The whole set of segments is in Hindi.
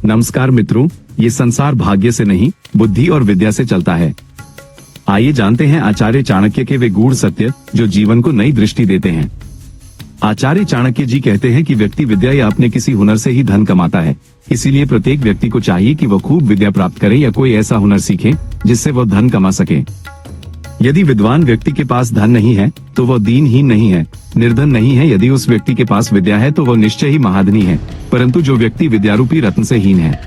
नमस्कार मित्रों, ये संसार भाग्य से नहीं बुद्धि और विद्या से चलता है। आइए जानते हैं आचार्य चाणक्य के वे गूढ़ सत्य जो जीवन को नई दृष्टि देते हैं। आचार्य चाणक्य जी कहते हैं कि व्यक्ति विद्या या अपने किसी हुनर से ही धन कमाता है। इसीलिए प्रत्येक व्यक्ति को चाहिए कि वह खूब विद्या प्राप्त करे या कोई ऐसा हुनर सीखे जिससे वह धन कमा सके। यदि विद्वान व्यक्ति के पास धन नहीं है तो वह दीनहीन नहीं है, निर्धन नहीं है। यदि उस व्यक्ति के पास विद्या है तो वह निश्चय ही महाधनी है। परंतु जो व्यक्ति विद्यारूपी रत्न से हीन है,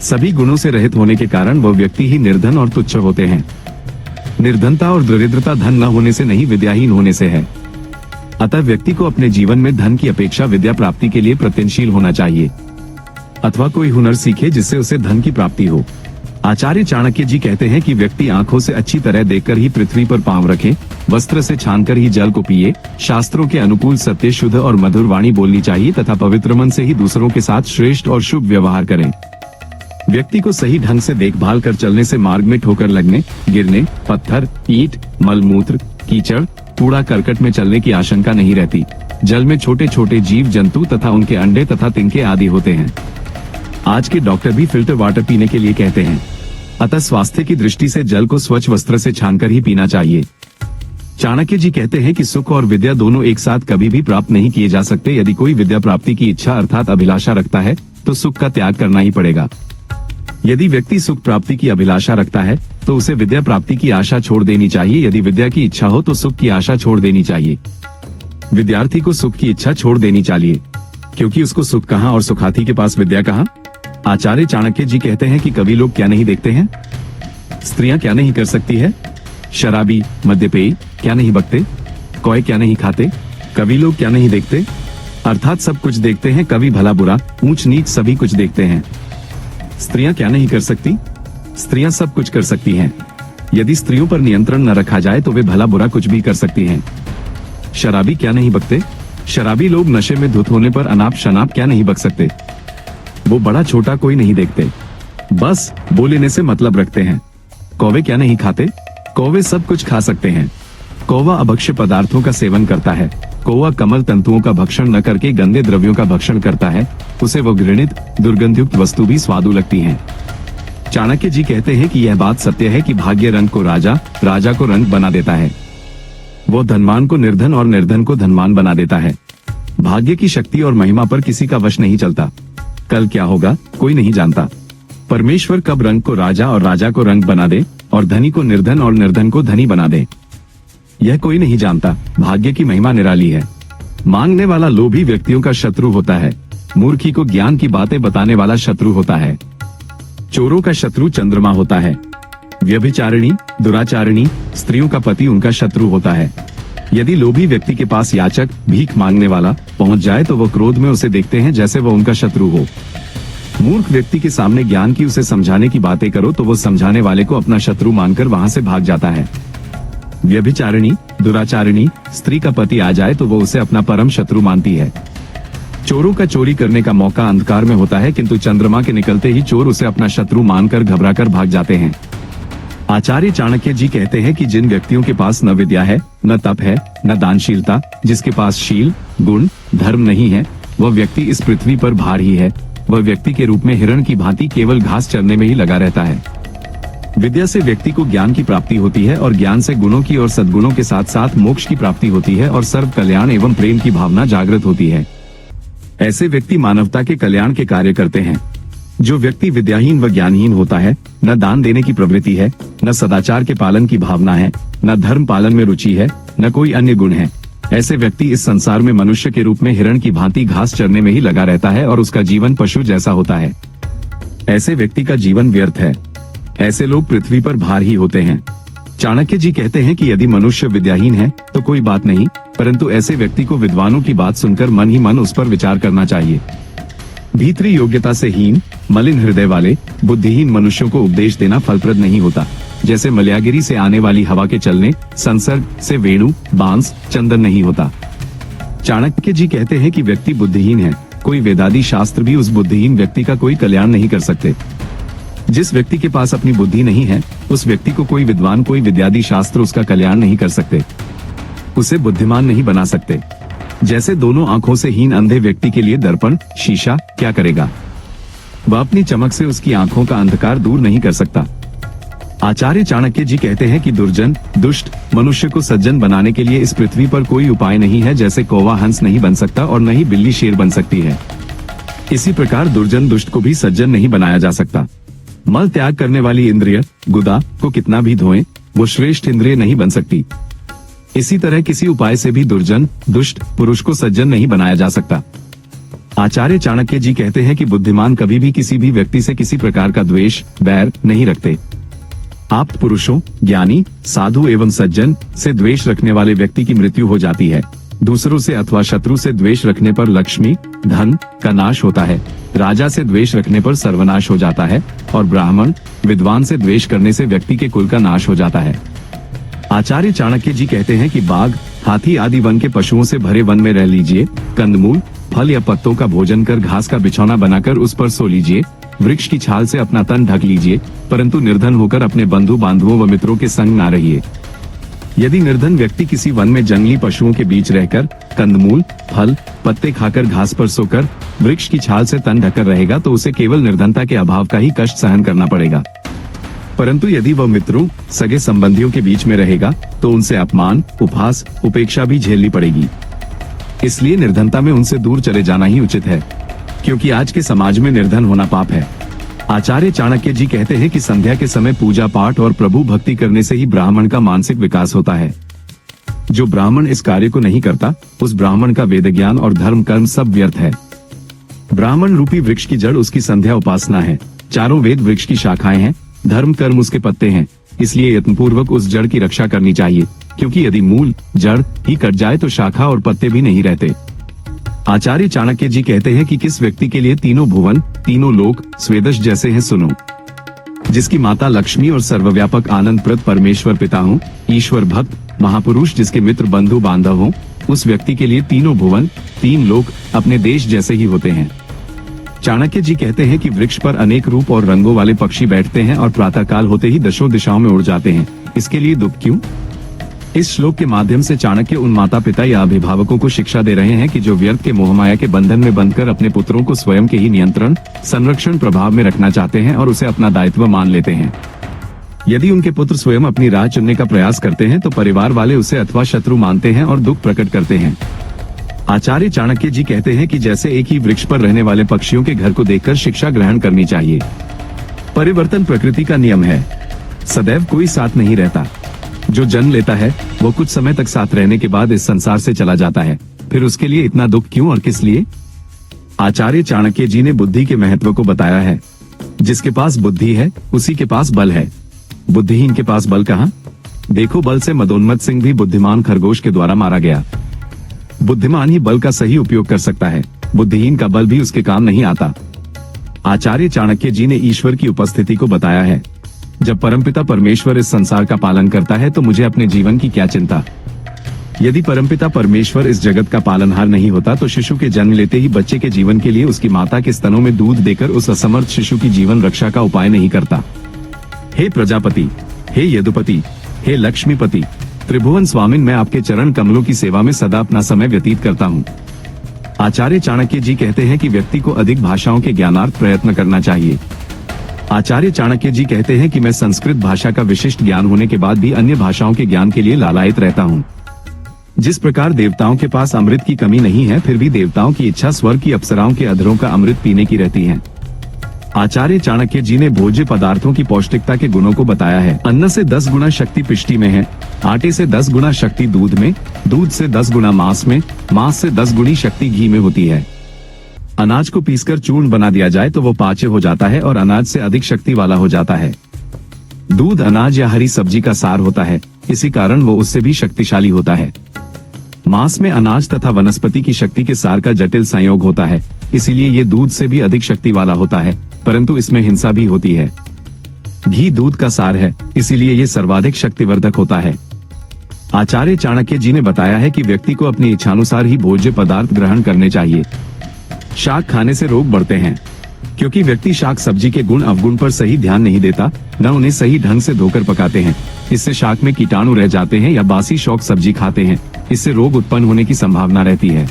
सभी गुणों से रहित होने के कारण वह व्यक्ति ही निर्धन और तुच्छ होते हैं। निर्धनता और दरिद्रता धन न होने से नहीं, विद्याहीन होने से है। अतः व्यक्ति को अपने जीवन में धन की अपेक्षा विद्या प्राप्ति के लिए प्रयत्नशील होना चाहिए, अथवा कोई हुनर सीखे जिससे उसे धन की प्राप्ति हो। आचार्य चाणक्य जी कहते हैं कि व्यक्ति आंखों से अच्छी तरह देखकर ही पृथ्वी पर पांव रखे, वस्त्र से छानकर ही जल को पिए, शास्त्रों के अनुकूल सत्य, शुद्ध और मधुर वाणी बोलनी चाहिए तथा पवित्र मन से ही दूसरों के साथ श्रेष्ठ और शुभ व्यवहार करें। व्यक्ति को सही ढंग से देखभाल कर चलने से मार्ग में ठोकर लगने, गिरने, पत्थर, ईंट, मलमूत्र, कीचड़, कूड़ा करकट में चलने की आशंका नहीं रहती। जल में छोटे छोटे जीव जंतु तथा उनके अंडे तथा तिनके आदि होते हैं। आज के डॉक्टर भी फिल्टर वाटर पीने के लिए कहते हैं। अतः स्वास्थ्य की दृष्टि से जल को स्वच्छ वस्त्र से छानकर ही पीना चाहिए। चाणक्य जी कहते हैं कि सुख और विद्या दोनों एक साथ कभी भी प्राप्त नहीं किए जा सकते। यदि कोई विद्या प्राप्ति की इच्छा अर्थात अभिलाषा रखता है तो सुख का त्याग करना ही पड़ेगा। यदि व्यक्ति सुख प्राप्ति की अभिलाषा रखता है तो उसे विद्या प्राप्ति की आशा छोड़ देनी चाहिए। यदि विद्या की इच्छा हो तो सुख की आशा छोड़ देनी चाहिए। विद्यार्थी को सुख की इच्छा छोड़ देनी चाहिए, क्योंकि उसको सुख कहाँ और सुखार्थी के पास विद्या कहाँ। आचार्य चाणक्य जी कहते हैं कि कवि लोग क्या नहीं देखते हैं, स्त्रियां क्या नहीं कर सकती है, शराबी मद्यपेयी क्या नहीं बकते, कौए क्या नहीं खाते, कवि लोग क्या नहीं देखते। अर्थात सब कुछ देखते हैं। कवि भला बुरा ऊंच नीच सभी कुछ देखते हैं। स्त्रियां क्या नहीं कर सकती, स्त्रियां सब कुछ कर सकती हैं। यदि स्त्रियों पर नियंत्रण न रखा जाए तो वे भला बुरा कुछ भी कर सकती हैं। शराबी क्या नहीं बकते, शराबी लोग नशे में धुत होने पर अनाप शनाप क्या नहीं बक सकते। वो बड़ा छोटा कोई नहीं देखते, बस बोलने से मतलब रखते हैं। कौवे क्या नहीं खाते, कौवे सब कुछ खा सकते हैं। कौवा अभक्ष्य पदार्थों का सेवन करता है। कौवा कमल तंतुओं का भक्षण न करके गंदे द्रव्यों का भक्षण करता है। उसे वो घृणित दुर्गंधयुक्त वस्तु भी स्वादु लगती हैं। चाणक्य जी कहते हैं कि यह बात सत्य है कि भाग्य रंग को राजा, राजा को रंग बना देता है। वो धनवान को निर्धन और निर्धन को धनवान बना देता है। भाग्य की शक्ति और महिमा पर किसी का वश नहीं चलता। कल क्या होगा कोई नहीं जानता। परमेश्वर कब रंग को राजा और राजा को रंग बना दे और धनी को निर्धन और निर्धन को धनी बना दे, यह कोई नहीं जानता। भाग्य की महिमा निराली है। मांगने वाला लोभी व्यक्तियों का शत्रु होता है। मूर्खी को ज्ञान की बातें बताने वाला शत्रु होता है। चोरों का शत्रु चंद्रमा होता है। व्यभिचारिणी, दुराचारिणी स्त्रियों का पति उनका शत्रु होता है। यदि लोभी व्यक्ति के पास याचक, भीख मांगने वाला पहुंच जाए तो वह क्रोध में उसे देखते हैं जैसे वह उनका शत्रु हो। मूर्ख व्यक्ति के सामने ज्ञान की उसे समझाने की बातें करो तो वो समझाने वाले को अपना शत्रु मानकर वहां से भाग जाता है। व्यभिचारिणी, दुराचारिणी स्त्री का पति आ जाए तो वो उसे अपना परम शत्रु मानती है। चोरों का चोरी करने का मौका अंधकार में होता है, किंतु चंद्रमा के निकलते ही चोर उसे अपना शत्रु मानकर घबराकर भाग जाते हैं। आचार्य चाणक्य जी कहते हैं कि जिन व्यक्तियों के पास न विद्या है, न तप है, न दानशीलता, जिसके पास शील, गुण, धर्म नहीं है, वह व्यक्ति इस पृथ्वी पर भार ही है। वह व्यक्ति के रूप में हिरण की भांति केवल घास चरने में ही लगा रहता है। विद्या से व्यक्ति को ज्ञान की प्राप्ति होती है और ज्ञान से गुणों की और सद्गुणों के साथ साथ मोक्ष की प्राप्ति होती है और सर्व कल्याण एवं प्रेम की भावना जागृत होती है। ऐसे व्यक्ति मानवता के कल्याण के कार्य करते हैं। जो व्यक्ति विद्याहीन व ज्ञानहीन होता है, न दान देने की प्रवृत्ति है, न सदाचार के पालन की भावना है, न धर्म पालन में रुचि है, न कोई अन्य गुण है, ऐसे व्यक्ति इस संसार में मनुष्य के रूप में हिरण की भांति घास चरने में ही लगा रहता है और उसका जीवन पशु जैसा होता है। ऐसे व्यक्ति का जीवन व्यर्थ है। ऐसे लोग पृथ्वी पर भार ही होते हैं। चाणक्य जी कहते हैं कि यदि मनुष्य विद्याहीन है तो कोई बात नहीं, परंतु ऐसे व्यक्ति को विद्वानों की बात सुनकर मन ही मन उस पर विचार करना चाहिए। भीतरी योग्यता से हीन, मलिन हृदय वाले, बुद्धिहीन मनुष्यों को उपदेश देना फलप्रद नहीं होता। जैसे मलयागिरी से आने वाली हवा के चलने, संसर्ग से वेणु, बांस, चंदन नहीं होता। चाणक्य जी कहते हैं कि व्यक्ति बुद्धिहीन है, कोई वेदादि शास्त्र भी उस बुद्धिहीन व्यक्ति का कोई कल्याण नहीं कर सकते। जिस व्यक्ति के पास अपनी बुद्धि नहीं है, उस व्यक्ति को कोई विद्वान, कोई विद्यादि शास्त्र उसका कल्याण नहीं कर सकते, उसे बुद्धिमान नहीं बना सकते। जैसे दोनों आंखों से हीन अंधे व्यक्ति के लिए दर्पण, शीशा क्या करेगा। वह अपनी चमक से उसकी आंखों का अंधकार दूर नहीं कर सकता। आचार्य चाणक्य जी कहते हैं कि दुर्जन दुष्ट मनुष्य को सज्जन बनाने के लिए इस पृथ्वी पर कोई उपाय नहीं है। जैसे कौवा हंस नहीं बन सकता और न ही बिल्ली शेर बन सकती है, इसी प्रकार दुर्जन दुष्ट को भी सज्जन नहीं बनाया जा सकता। मल त्याग करने वाली इंद्रिय गुदा को कितना भी धोएं, वो श्रेष्ठ इंद्रिय नहीं बन सकती। इसी तरह किसी उपाय से भी दुर्जन दुष्ट पुरुष को सज्जन नहीं बनाया जा सकता। आचार्य चाणक्य जी कहते हैं कि बुद्धिमान कभी भी किसी भी व्यक्ति से किसी प्रकार का द्वेष बैर नहीं रखते। आप पुरुषों, ज्ञानी, साधु एवं सज्जन से द्वेष रखने वाले व्यक्ति की मृत्यु हो जाती है। दूसरों से अथवा शत्रु से द्वेष रखने पर लक्ष्मी धन का नाश होता है। राजा से द्वेष रखने पर सर्वनाश हो जाता है और ब्राह्मण विद्वान से द्वेष करने से व्यक्ति के कुल का नाश हो जाता है। आचार्य चाणक्य जी कहते हैं कि बाघ, हाथी आदि वन के पशुओं से भरे वन में रह लीजिए। कंदमूल, फल या पत्तों का भोजन कर घास का बिछौना बनाकर उस पर सो लीजिए। वृक्ष की छाल से अपना तन ढक लीजिए, परंतु निर्धन होकर अपने बंधु बांधवों व मित्रों के संग ना रहिए। यदि निर्धन व्यक्ति किसी वन में जंगली पशुओं के बीच रहकर कंदमूल, फल, पत्ते खाकर घास पर सोकर वृक्ष की छाल से तन ढककर रहेगा तो उसे केवल निर्धनता के अभाव का ही कष्ट सहन करना पड़ेगा। परंतु यदि वह मित्रों, सगे संबंधियों के बीच में रहेगा तो उनसे अपमान, उपहास, उपेक्षा भी झेलनी पड़ेगी। इसलिए निर्धनता में उनसे दूर चले जाना ही उचित है, क्योंकि आज के समाज में निर्धन होना पाप है। आचार्य चाणक्य जी कहते हैं कि संध्या के समय पूजा पाठ और प्रभु भक्ति करने से ही ब्राह्मण का मानसिक विकास होता है। जो ब्राह्मण इस कार्य को नहीं करता, उस ब्राह्मण का वेद ज्ञान और धर्म कर्म सब व्यर्थ है। ब्राह्मण रूपी वृक्ष की जड़ उसकी संध्या उपासना है। चारों वेद वृक्ष की शाखाएं हैं, धर्म कर्म उसके पत्ते हैं। इसलिए यत्नपूर्वक उस जड़ की रक्षा करनी चाहिए, क्योंकि यदि मूल जड़ ही कट जाए तो शाखा और पत्ते भी नहीं रहते। आचार्य चाणक्य जी कहते हैं कि किस व्यक्ति के लिए तीनों भुवन, तीनों लोक स्वेदश जैसे हैं सुनो। जिसकी माता लक्ष्मी और सर्वव्यापक आनंदप्रद परमेश्वर पिता हो, ईश्वर भक्त महापुरुष जिसके मित्र बंधु बांधव हो, उस व्यक्ति के लिए तीनों भुवन, तीन लोक अपने देश जैसे ही होते हैं। चाणक्य जी कहते हैं कि वृक्ष पर अनेक रूप और रंगों वाले पक्षी बैठते हैं और प्रातःकाल होते ही दशों दिशाओं में उड़ जाते हैं। इसके लिए दुख क्यों? इस श्लोक के माध्यम से चाणक्य उन माता पिता या अभिभावकों को शिक्षा दे रहे हैं कि जो व्यर्थ के मोहमाया के बंधन में बंधकर अपने पुत्रों को स्वयं के ही नियंत्रण, संरक्षण, प्रभाव में रखना चाहते हैं और उसे अपना दायित्व मान लेते हैं। यदि उनके पुत्र स्वयं अपनी राह चुनने का प्रयास करते हैं तो परिवार वाले उसे अथवा शत्रु मानते हैं और दुख प्रकट करते हैं। आचार्य चाणक्य जी कहते हैं कि जैसे एक ही वृक्ष पर रहने वाले पक्षियों के घर को देखकर शिक्षा ग्रहण करनी चाहिए। परिवर्तन प्रकृति का नियम है, सदैव कोई साथ नहीं रहता। जो जन्म लेता है वो कुछ समय तक साथ रहने के बाद इस संसार से चला जाता है। फिर उसके लिए इतना दुख क्यों और किस लिए? आचार्य चाणक्य जी ने बुद्धि के महत्व को बताया है। जिसके पास बुद्धि है उसी के पास बल है, बुद्धिहीन के पास बल कहाँ? देखो, बल से मदोन्मत्त सिंह भी बुद्धिमान खरगोश के द्वारा मारा गया। बुद्धिमान ही बल का सही उपयोग कर सकता है, बुद्धिहीन का बल भी उसके काम नहीं आता। आचार्य चाणक्य जी ने ईश्वर की उपस्थिति को बताया है। जब परमपिता परमेश्वर इस संसार का पालन करता है तो मुझे अपने जीवन की क्या चिंता? यदि परमपिता परमेश्वर इस जगत का पालनहार नहीं होता तो शिशु के जन्म लेते ही बच्चे के जीवन के लिए उसकी माता के स्तनों में दूध देकर उस असमर्थ शिशु की जीवन रक्षा का उपाय नहीं करता। हे प्रजापति, हे यदुपति, हे लक्ष्मीपति, त्रिभुवन स्वामिन, मैं आपके चरण कमलों की सेवा में सदा अपना समय व्यतीत करता हूँ। आचार्य चाणक्य जी कहते हैं कि व्यक्ति को अधिक भाषाओं के ज्ञानार्थ प्रयत्न करना चाहिए। आचार्य चाणक्य जी कहते हैं कि मैं संस्कृत भाषा का विशिष्ट ज्ञान होने के बाद भी अन्य भाषाओं के ज्ञान के लिए लालायित रहता हूँ। जिस प्रकार देवताओं के पास अमृत की कमी नहीं है, फिर भी देवताओं की इच्छा स्वर्ग की अप्सराओं के अधरों का अमृत पीने की रहती है। आचार्य चाणक्य जी ने भोज्य पदार्थों की पौष्टिकता के गुणों को बताया है। अन्न से 10 गुना शक्ति पिष्टी में है, आटे से 10 गुना शक्ति दूध में, दूध से 10 गुना मांस में, मांस से 10 गुनी शक्ति घी में होती है। अनाज को पीसकर चूर्ण बना दिया जाए तो वो पाच्य हो जाता है और अनाज से अधिक शक्ति वाला हो जाता है। दूध अनाज या हरी सब्जी का सार होता है, इसी कारण वो उससे भी शक्तिशाली होता है। मांस में अनाज तथा वनस्पति की शक्ति के सार का जटिल संयोग होता है, इसीलिए ये दूध से भी अधिक शक्ति वाला होता है, परंतु इसमें हिंसा भी होती है। घी दूध का सार है, इसीलिए ये सर्वाधिक शक्तिवर्धक होता है। आचार्य चाणक्य जी ने बताया है कि व्यक्ति को अपनी इच्छानुसार ही भोज्य पदार्थ ग्रहण करने चाहिए। शाक खाने से रोग बढ़ते हैं, क्योंकि व्यक्ति शाक सब्जी के गुण अवगुण पर सही ध्यान नहीं देता, न उन्हें सही ढंग से धोकर पकाते हैं। इससे शाक में कीटाणु रह जाते हैं, या बासी शौक सब्जी खाते हैं, इससे रोग उत्पन्न होने की संभावना रहती है।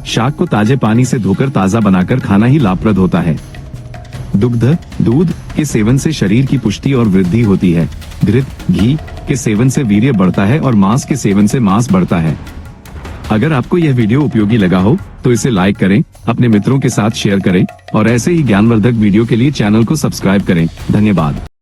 शाक को ताजे पानी से धोकर ताजा बनाकर खाना ही लाभप्रद होता है। दुग्ध दूध के सेवन से शरीर की पुष्टि और वृद्धि होती है। घृत घी के सेवन से वीर्य बढ़ता है और मांस के सेवन से मांस बढ़ता है। अगर आपको यह वीडियो उपयोगी लगा हो तो इसे लाइक करें, अपने मित्रों के साथ शेयर करें और ऐसे ही ज्ञानवर्धक वीडियो के लिए चैनल को सब्सक्राइब करें। धन्यवाद।